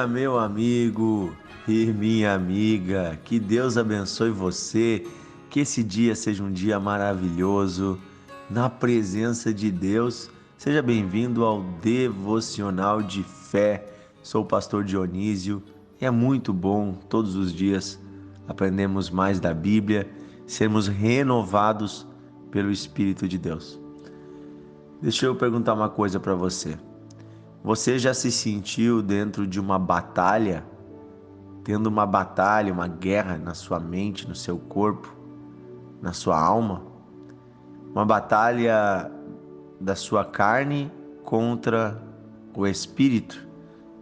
dia, meu amigo e minha amiga. Que Deus abençoe você. Que esse dia seja um dia maravilhoso na presença de Deus. Seja bem-vindo ao Devocional de Fé. Sou o pastor Dionísio. É muito bom todos os dias aprendermos mais da Bíblia, sermos renovados pelo Espírito de Deus. Deixa eu perguntar uma coisa para você. Você já se sentiu dentro de uma batalha, tendo uma batalha, uma guerra na sua mente, no seu corpo, na sua alma? Uma batalha da sua carne contra o espírito?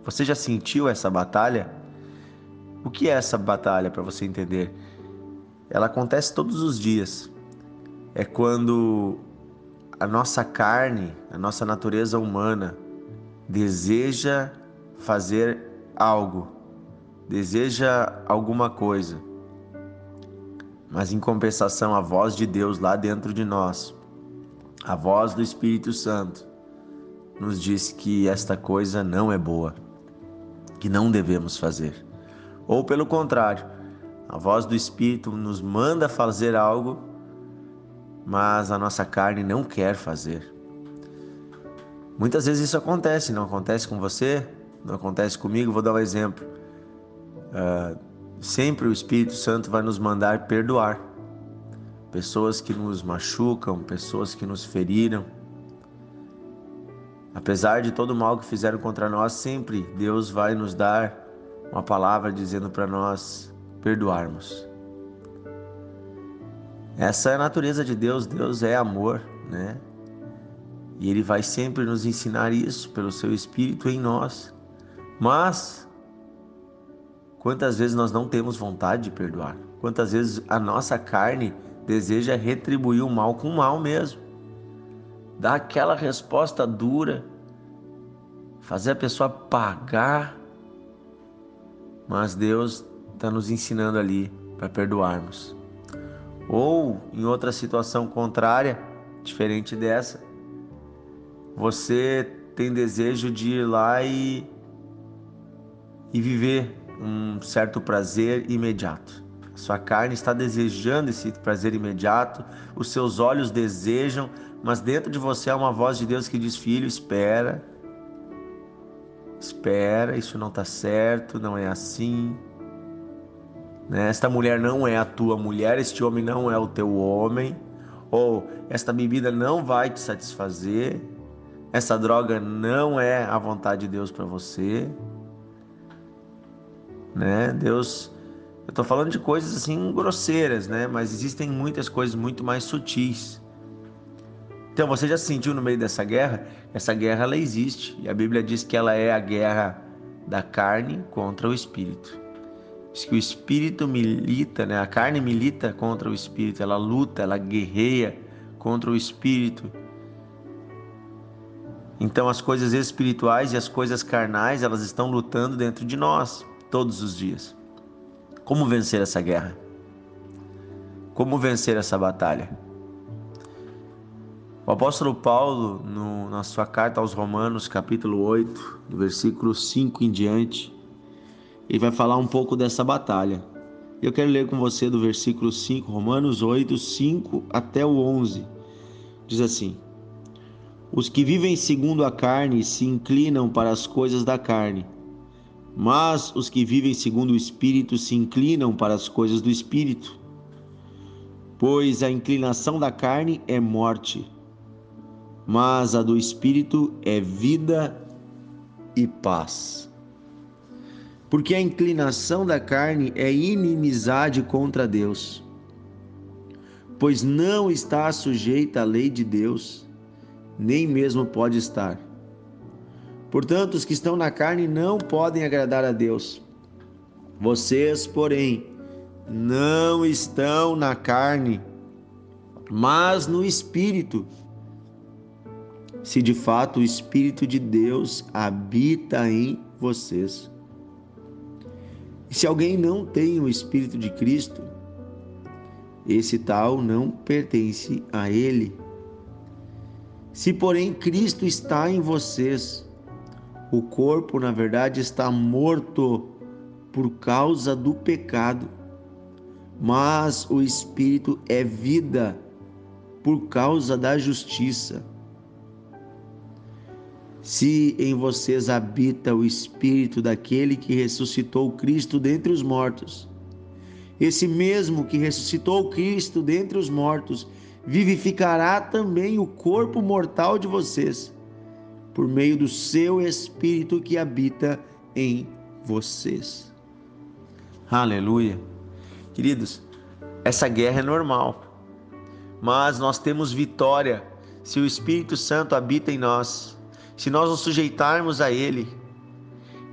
Você já sentiu essa batalha? O que é essa batalha, para você entender? Ela acontece todos os dias. É quando a nossa carne, a nossa natureza humana, deseja fazer algo, deseja alguma coisa, mas em compensação a voz de Deus lá dentro de nós, a voz do Espírito Santo, nos diz que esta coisa não é boa, que não devemos fazer. Ou pelo contrário, a voz do Espírito nos manda fazer algo, mas a nossa carne não quer fazer. Muitas vezes isso acontece, não acontece com você? Não acontece comigo? Vou dar um exemplo. Sempre o Espírito Santo vai nos mandar perdoar pessoas que nos machucam, pessoas que nos feriram. Apesar de todo o mal que fizeram contra nós, sempre Deus vai nos dar uma palavra dizendo para nós perdoarmos. Essa é a natureza de Deus. Deus é amor, né? E Ele vai sempre nos ensinar isso pelo Seu Espírito em nós. Mas quantas vezes nós não temos vontade de perdoar? Quantas vezes a nossa carne deseja retribuir o mal com o mal mesmo? Dar aquela resposta dura, fazer a pessoa pagar. Mas Deus está nos ensinando ali para perdoarmos. Ou em outra situação contrária, diferente dessa, você tem desejo de ir lá e viver um certo prazer imediato. A sua carne está desejando esse prazer imediato, os seus olhos desejam, mas dentro de você há uma voz de Deus que diz: filho, espera, isso não está certo, não é assim. Esta mulher não é a tua mulher, este homem não é o teu homem, ou esta bebida não vai te satisfazer, essa droga não é a vontade de Deus para você, Deus, eu estou falando de coisas assim grosseiras, mas existem muitas coisas muito mais sutis. Então você já se sentiu no meio dessa guerra? Essa guerra ela existe, e a Bíblia diz que ela é a guerra da carne contra o espírito. Diz que o espírito milita, a carne milita contra o espírito, ela luta, ela guerreia contra o espírito. Então as coisas espirituais e as coisas carnais, elas estão lutando dentro de nós, todos os dias. Como vencer essa guerra? Como vencer essa batalha? O apóstolo Paulo, na sua carta aos Romanos, capítulo 8, do versículo 5 em diante, ele vai falar um pouco dessa batalha. Eu quero ler com você do versículo 5, Romanos 8, 5 até o 11. Diz assim: os que vivem segundo a carne se inclinam para as coisas da carne, mas os que vivem segundo o Espírito se inclinam para as coisas do Espírito. Pois a inclinação da carne é morte, mas a do Espírito é vida e paz. Porque a inclinação da carne é inimizade contra Deus, pois não está sujeita à lei de Deus, nem mesmo pode estar. Portanto, os que estão na carne não podem agradar a Deus. Vocês, porém, não estão na carne, mas no Espírito, se de fato o Espírito de Deus habita em vocês. E se alguém não tem o Espírito de Cristo, esse tal não pertence a ele. Se, porém, Cristo está em vocês, O corpo, na verdade, está morto por causa do pecado, mas o espírito é vida por causa da justiça. Se em vocês habita o espírito daquele que ressuscitou Cristo dentre os mortos, esse mesmo que ressuscitou Cristo dentre os mortos vivificará também o corpo mortal de vocês, por meio do seu Espírito que habita em vocês. Aleluia. Queridos, essa guerra é normal, mas nós temos vitória se o Espírito Santo habita em nós, se nós nos sujeitarmos a Ele.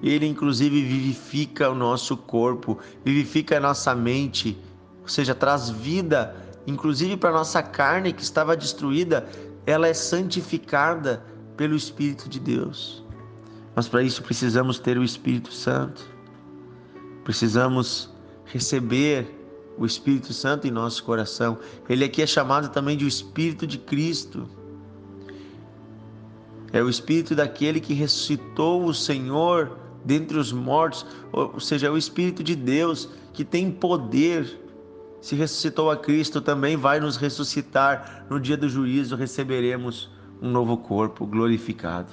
Ele inclusive vivifica o nosso corpo, vivifica a nossa mente, ou seja, traz vida, inclusive para a nossa carne que estava destruída, ela é santificada pelo Espírito de Deus. Mas para isso precisamos ter o Espírito Santo, precisamos receber o Espírito Santo em nosso coração. Ele aqui é chamado também de o Espírito de Cristo. É o Espírito daquele que ressuscitou o Senhor dentre os mortos, ou seja, é o Espírito de Deus que tem poder. Se ressuscitou a Cristo, também vai nos ressuscitar. No dia do juízo receberemos um novo corpo glorificado.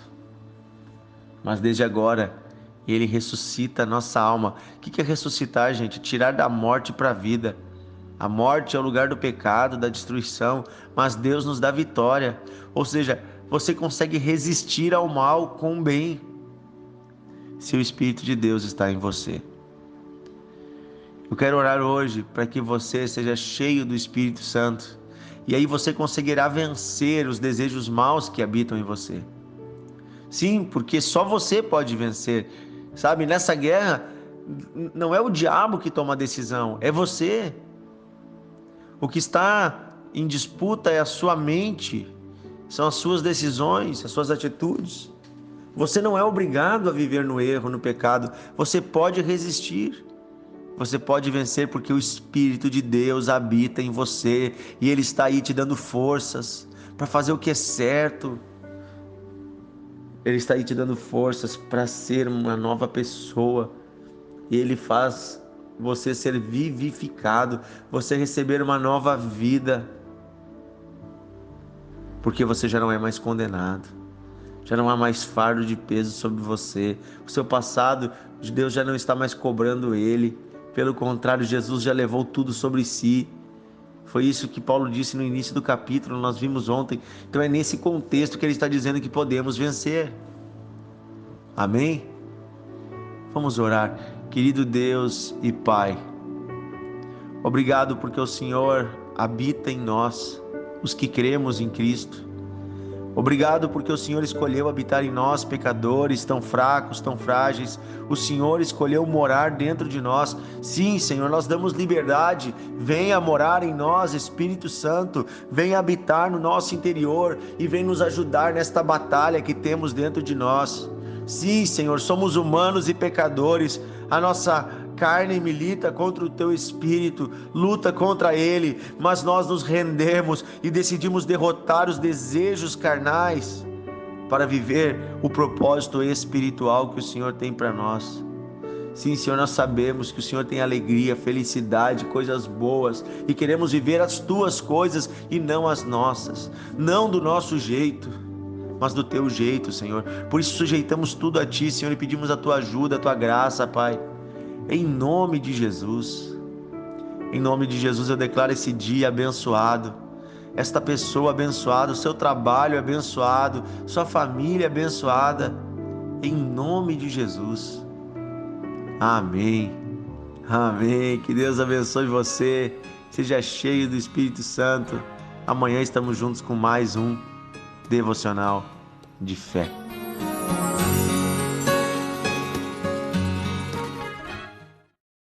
Mas desde agora, Ele ressuscita a nossa alma. O que é ressuscitar, gente? Tirar da morte para a vida. A morte é o lugar do pecado, da destruição, mas Deus nos dá vitória. Ou seja, você consegue resistir ao mal com o bem, se o Espírito de Deus está em você. Eu quero orar hoje para que você seja cheio do Espírito Santo, e aí você conseguirá vencer os desejos maus que habitam em você. Sim, porque só você pode vencer. Sabe, nessa guerra, não é o diabo que toma a decisão, é você. O que está em disputa é a sua mente, são as suas decisões, as suas atitudes. Você não é obrigado a viver no erro, no pecado. Você pode resistir. Você pode vencer porque o Espírito de Deus habita em você e Ele está aí te dando forças para fazer o que é certo. Ele está aí te dando forças para ser uma nova pessoa. E Ele faz você ser vivificado, você receber uma nova vida. Porque você já não é mais condenado. Já não há mais fardo de peso sobre você. O seu passado, Deus já não está mais cobrando ele. Pelo contrário, Jesus já levou tudo sobre si. Foi isso que Paulo disse no início do capítulo, nós vimos ontem. Então é nesse contexto que ele está dizendo que podemos vencer. Amém? Vamos orar. Querido Deus e Pai, obrigado porque o Senhor habita em nós, os que cremos em Cristo. Obrigado porque o Senhor escolheu habitar em nós, pecadores, tão fracos, tão frágeis. O Senhor escolheu morar dentro de nós. Sim, Senhor, nós damos liberdade. Venha morar em nós, Espírito Santo. Venha habitar no nosso interior e vem nos ajudar nesta batalha que temos dentro de nós. Sim, Senhor, somos humanos e pecadores. A nossa carne milita contra o teu espírito, luta contra ele, mas nós nos rendemos e decidimos derrotar os desejos carnais para viver o propósito espiritual que o Senhor tem para nós. Sim, Senhor, nós sabemos que o Senhor tem alegria, felicidade, coisas boas e queremos viver as tuas coisas e não as nossas, não do nosso jeito, mas do teu jeito, Senhor. Por isso sujeitamos tudo a ti, Senhor, e pedimos a tua ajuda, a tua graça, Pai. Em nome de Jesus, em nome de Jesus eu declaro esse dia abençoado, esta pessoa abençoada, o seu trabalho abençoado, sua família abençoada, em nome de Jesus. Amém, amém. Que Deus abençoe você, seja cheio do Espírito Santo. Amanhã estamos juntos com mais um Devocional de Fé.